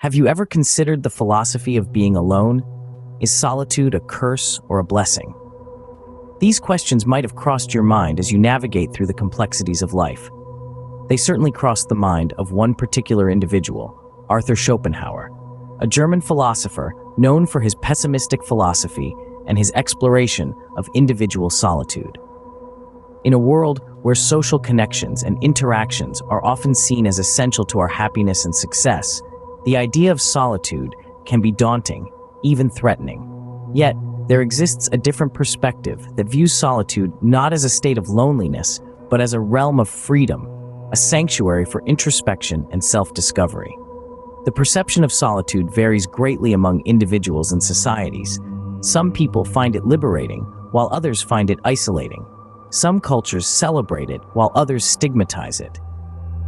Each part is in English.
Have you ever considered the philosophy of being alone? Is solitude a curse or a blessing? These questions might have crossed your mind as you navigate through the complexities of life. They certainly crossed the mind of one particular individual, Arthur Schopenhauer, a German philosopher known for his pessimistic philosophy and his exploration of individual solitude. In a world where social connections and interactions are often seen as essential to our happiness and success, the idea of solitude can be daunting, even threatening. Yet, there exists a different perspective that views solitude not as a state of loneliness, but as a realm of freedom, a sanctuary for introspection and self-discovery. The perception of solitude varies greatly among individuals and societies. Some people find it liberating, while others find it isolating. Some cultures celebrate it, while others stigmatize it.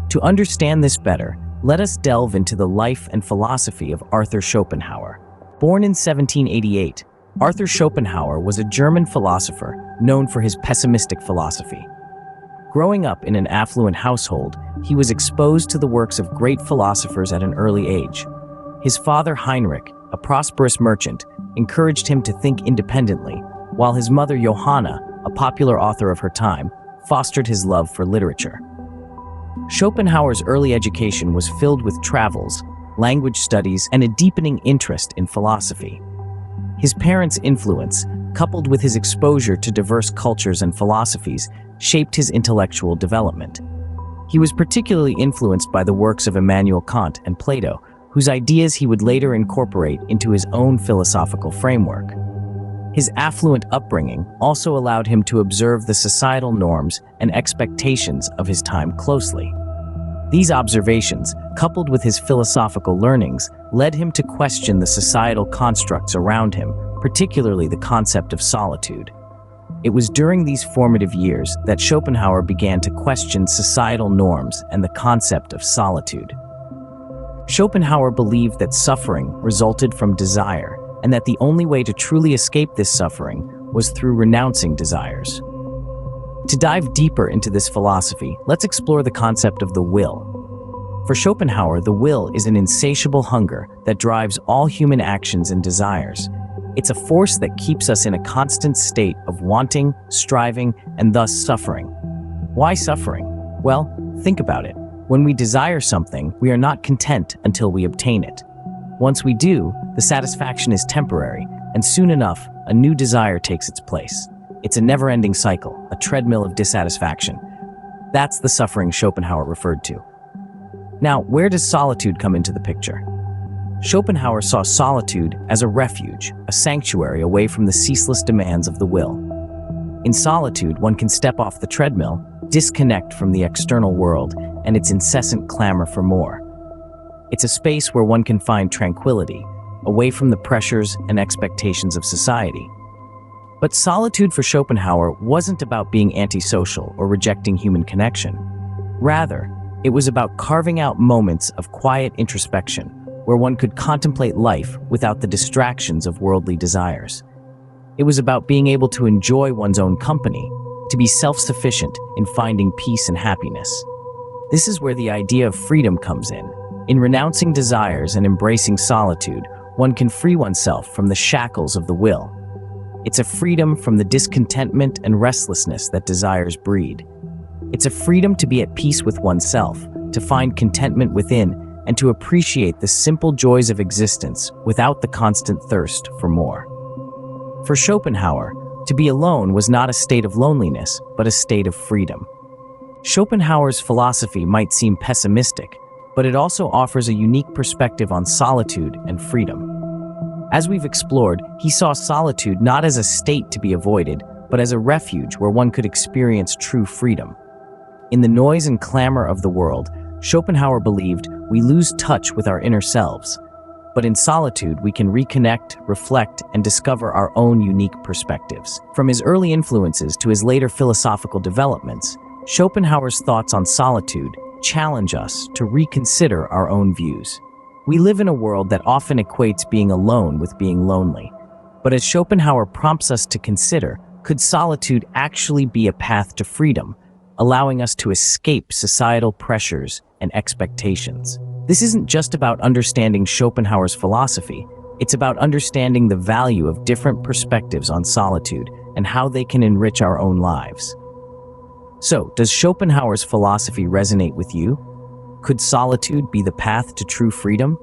To understand this better, let us delve into the life and philosophy of Arthur Schopenhauer. Born in 1788, Arthur Schopenhauer was a German philosopher known for his pessimistic philosophy. Growing up in an affluent household, he was exposed to the works of great philosophers at an early age. His father, Heinrich, a prosperous merchant, encouraged him to think independently, while his mother, Johanna, a popular author of her time, fostered his love for literature. Schopenhauer's early education was filled with travels, language studies, and a deepening interest in philosophy. His parents' influence, coupled with his exposure to diverse cultures and philosophies, shaped his intellectual development. He was particularly influenced by the works of Immanuel Kant and Plato, whose ideas he would later incorporate into his own philosophical framework. His affluent upbringing also allowed him to observe the societal norms and expectations of his time closely. These observations, coupled with his philosophical learnings, led him to question the societal constructs around him, particularly the concept of solitude. It was during these formative years that Schopenhauer began to question societal norms and the concept of solitude. Schopenhauer believed that suffering resulted from desire, and that the only way to truly escape this suffering was through renouncing desires. To dive deeper into this philosophy, let's explore the concept of the will. For Schopenhauer, the will is an insatiable hunger that drives all human actions and desires. It's a force that keeps us in a constant state of wanting, striving, and thus suffering. Why suffering? Well, think about it. When we desire something, we are not content until we obtain it. Once we do, the satisfaction is temporary, and soon enough, a new desire takes its place. It's a never-ending cycle, a treadmill of dissatisfaction. That's the suffering Schopenhauer referred to. Now, where does solitude come into the picture? Schopenhauer saw solitude as a refuge, a sanctuary away from the ceaseless demands of the will. In solitude, one can step off the treadmill, disconnect from the external world and its incessant clamor for more. It's a space where one can find tranquility, away from the pressures and expectations of society. But solitude for Schopenhauer wasn't about being antisocial or rejecting human connection. Rather, it was about carving out moments of quiet introspection, where one could contemplate life without the distractions of worldly desires. It was about being able to enjoy one's own company, to be self-sufficient in finding peace and happiness. This is where the idea of freedom comes in. In renouncing desires and embracing solitude, one can free oneself from the shackles of the will. It's a freedom from the discontentment and restlessness that desires breed. It's a freedom to be at peace with oneself, to find contentment within, and to appreciate the simple joys of existence without the constant thirst for more. For Schopenhauer, to be alone was not a state of loneliness, but a state of freedom. Schopenhauer's philosophy might seem pessimistic, but it also offers a unique perspective on solitude and freedom. As we've explored, he saw solitude not as a state to be avoided, but as a refuge where one could experience true freedom. In the noise and clamor of the world, Schopenhauer believed we lose touch with our inner selves. But in solitude, we can reconnect, reflect, and discover our own unique perspectives. From his early influences to his later philosophical developments, Schopenhauer's thoughts on solitude challenge us to reconsider our own views. We live in a world that often equates being alone with being lonely. But as Schopenhauer prompts us to consider, could solitude actually be a path to freedom, allowing us to escape societal pressures and expectations? This isn't just about understanding Schopenhauer's philosophy, it's about understanding the value of different perspectives on solitude and how they can enrich our own lives. So, does Schopenhauer's philosophy resonate with you? Could solitude be the path to true freedom?